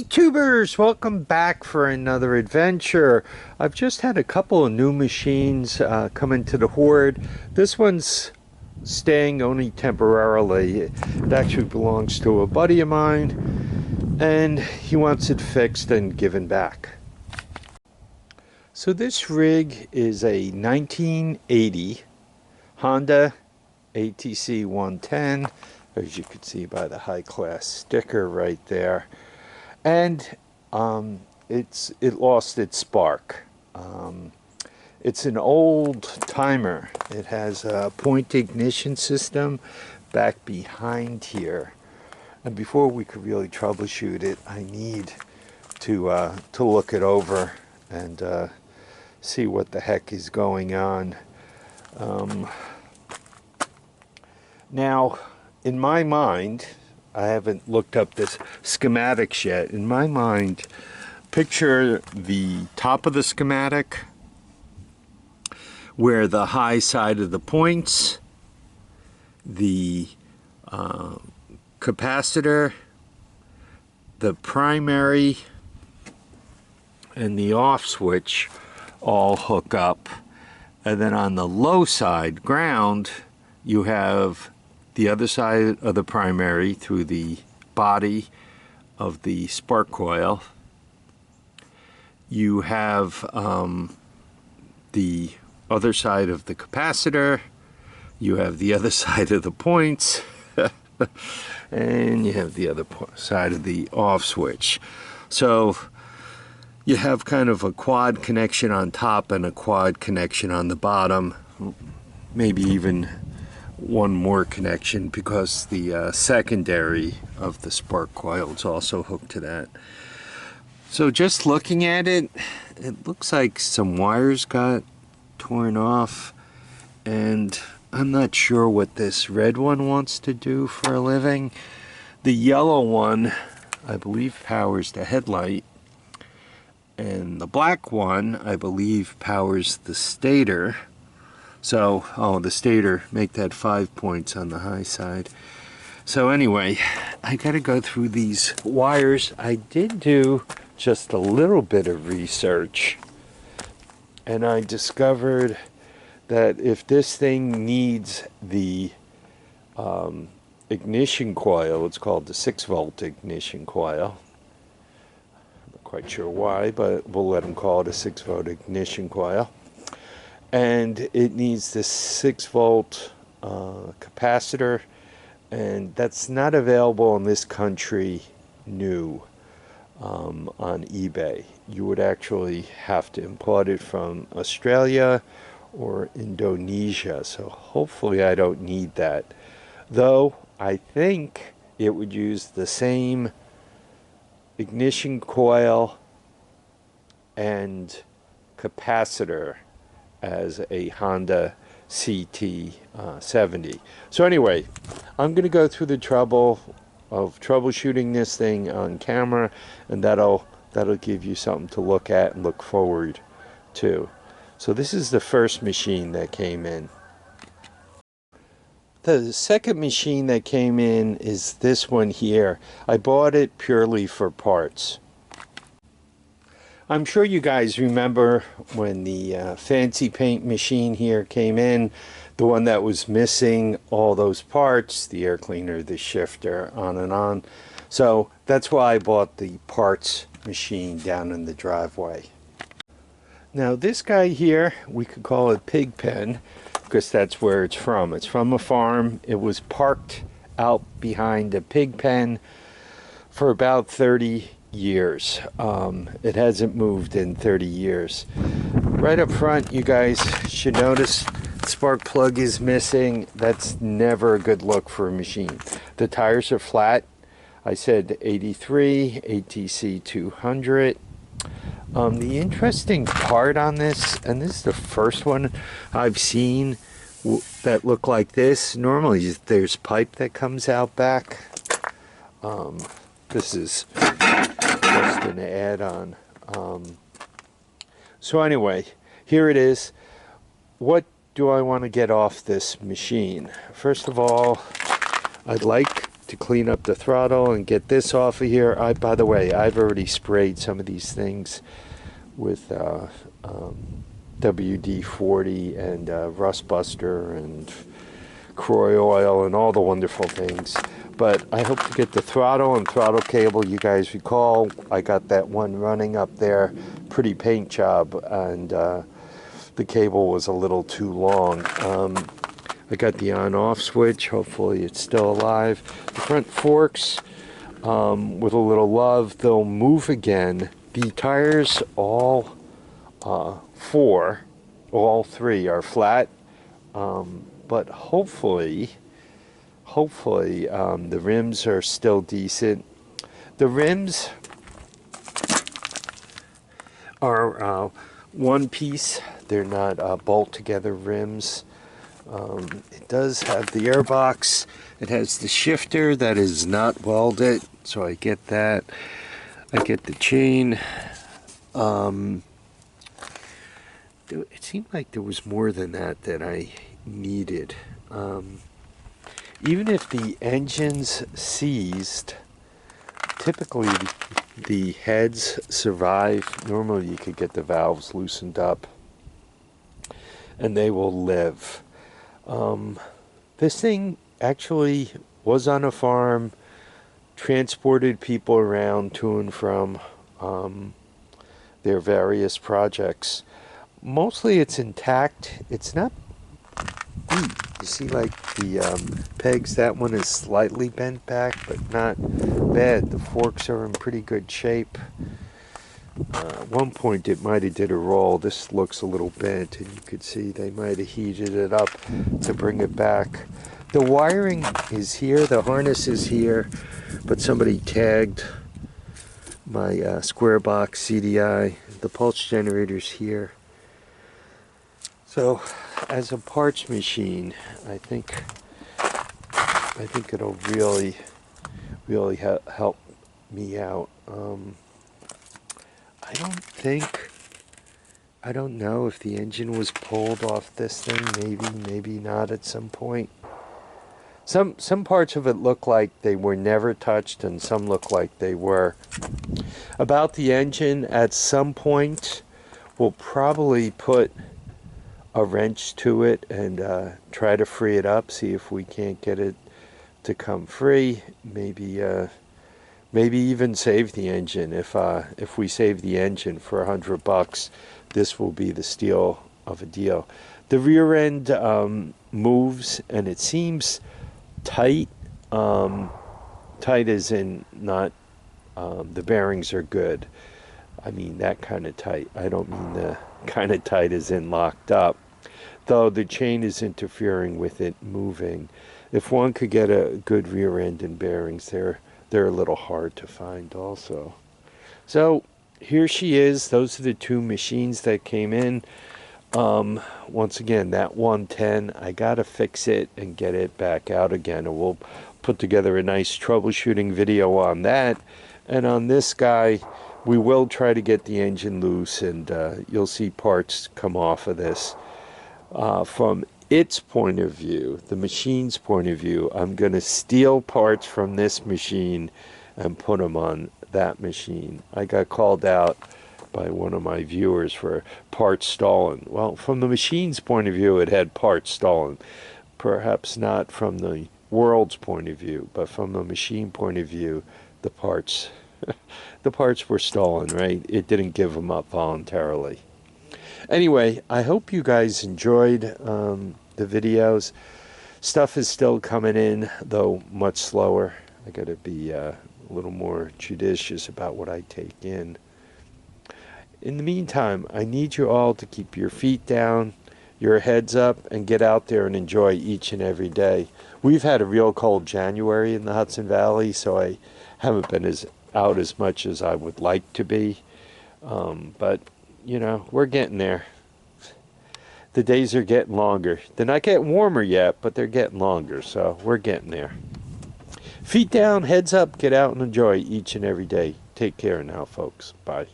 YouTubers, welcome back for another adventure. I've just had a couple of new machines come into the hoard. This one's staying only temporarily. It actually belongs to a buddy of mine and he wants it fixed and given back. So this rig is a 1980 Honda ATC110, as you can see by the high class sticker right there. And it lost its spark. It's an old timer. It has a point ignition system back behind here. And before we could really troubleshoot it, I need to look it over and see what the heck is going on. Now, in my mind, I haven't looked up this schematics yet. In my mind, picture the top of the schematic where the high side of the points, the capacitor, the primary, and the off switch all hook up. And then on the low side, ground, you have the other side of the primary through the body of the spark coil. You have the other side of the capacitor. You have the other side of the points. And you have the other side of the off switch. So you have kind of a quad connection on top and a quad connection on the bottom. Maybe even one more connection because the secondary of the spark coil is also hooked to that. So just looking at it, it looks like some wires got torn off, and I'm not sure what this red one wants to do for a living. The yellow one, I believe, powers the headlight, and the black one, I believe, powers the stator. So, the stator, make that 5 points on the high side. So anyway, I gotta go through these wires. I did do just a little bit of research, and I discovered that if this thing needs the ignition coil, it's called the 6-volt ignition coil. I'm not quite sure why, but we'll let them call it a 6-volt ignition coil. And it needs this 6-volt capacitor, and that's not available in this country new on eBay. You would actually have to import it from Australia or Indonesia, so hopefully I don't need that. Though I think it would use the same ignition coil and capacitor as a Honda CT70. So anyway, I'm going to go through the trouble of troubleshooting this thing on camera, and that'll give you something to look at and look forward to. So this is the first machine that came in. The second machine that came in is this one here. I bought it purely for parts. I'm sure you guys remember when the fancy paint machine here came in, the one that was missing all those parts, the air cleaner, the shifter, on and on. So that's why I bought the parts machine down in the driveway. Now this guy here, we could call it Pigpen, because that's where it's from. It's from a farm. It was parked out behind a pig pen for about 30 years. It hasn't moved in 30 years. Right up front, you guys should notice spark plug is missing. That's never a good look for a machine. The tires are flat. I said 83 ATC200. The interesting part on this, and this is the first one I've seen that look like this. Normally there's pipe that comes out back. This is just an add-on. So anyway, here it is. What do I want to get off this machine? First of all, I'd like to clean up the throttle and get this off of here. By the way, I've already sprayed some of these things with WD-40 and Rust Buster and Croy oil and all the wonderful things. But I hope to get the throttle and throttle cable. You guys recall I got that one running up there, pretty paint job, and the cable was a little too long. I got the on-off switch. Hopefully it's still alive. The front forks, with a little love, they'll move again. The tires, all three are flat, but hopefully the rims are still decent. The rims are one piece. They're not bolt together rims. It does have the airbox. It has the shifter that is not welded, so I get that. I get the chain. It seemed like there was more than that I needed. Even if the engine's seized, typically the heads survive. Normally you could get the valves loosened up and they will live. This thing actually was on a farm, transported people around to and from their various projects. Mostly it's intact. It's not deep. You see, like the pegs, that one is slightly bent back, but not bad. The forks are in pretty good shape. At one point it might have did a roll. This looks a little bent, and you could see they might have heated it up to bring it back. The wiring is here, the harness is here, but somebody tagged my square box CDI. The pulse generator's here. So, as a parts machine, I think it'll really help me out. I don't know if the engine was pulled off this thing. Maybe not at some point. Some parts of it look like they were never touched, and some look like they were. About the engine, at some point, we'll probably put a wrench to it and try to free it up, see if we can't get it to come free. Maybe even save the engine. If we save the engine for $100, this will be the steal of a deal. The rear end moves, and it seems tight. Tight as in not the bearings are good. I mean that kind of tight. I don't mean the kind of tight as in locked up, though the chain is interfering with it moving. If one could get a good rear end and bearings, they're a little hard to find also. So here she is. Those are the two machines that came in. Once again, that 110, I gotta fix it and get it back out again, and we'll put together a nice troubleshooting video on that. And on this guy, we will try to get the engine loose, and you'll see parts come off of this. From its point of view, the machine's point of view, I'm going to steal parts from this machine and put them on that machine. I got called out by one of my viewers for parts stolen. Well, from the machine's point of view, it had parts stolen. Perhaps not from the world's point of view, but from the machine point of view, the parts were stolen, right? It didn't give them up voluntarily. Anyway, I hope you guys enjoyed the videos. Stuff is still coming in, though much slower. I gotta be a little more judicious about what I take in. In the meantime, I need you all to keep your feet down, your heads up, and get out there and enjoy each and every day. We've had a real cold January in the Hudson Valley, so I haven't been out as much as I would like to be. But, you know, we're getting there. The days are getting longer. They're not getting warmer yet, but they're getting longer, so we're getting there. Feet down, heads up, get out and enjoy each and every day. Take care now, folks. Bye.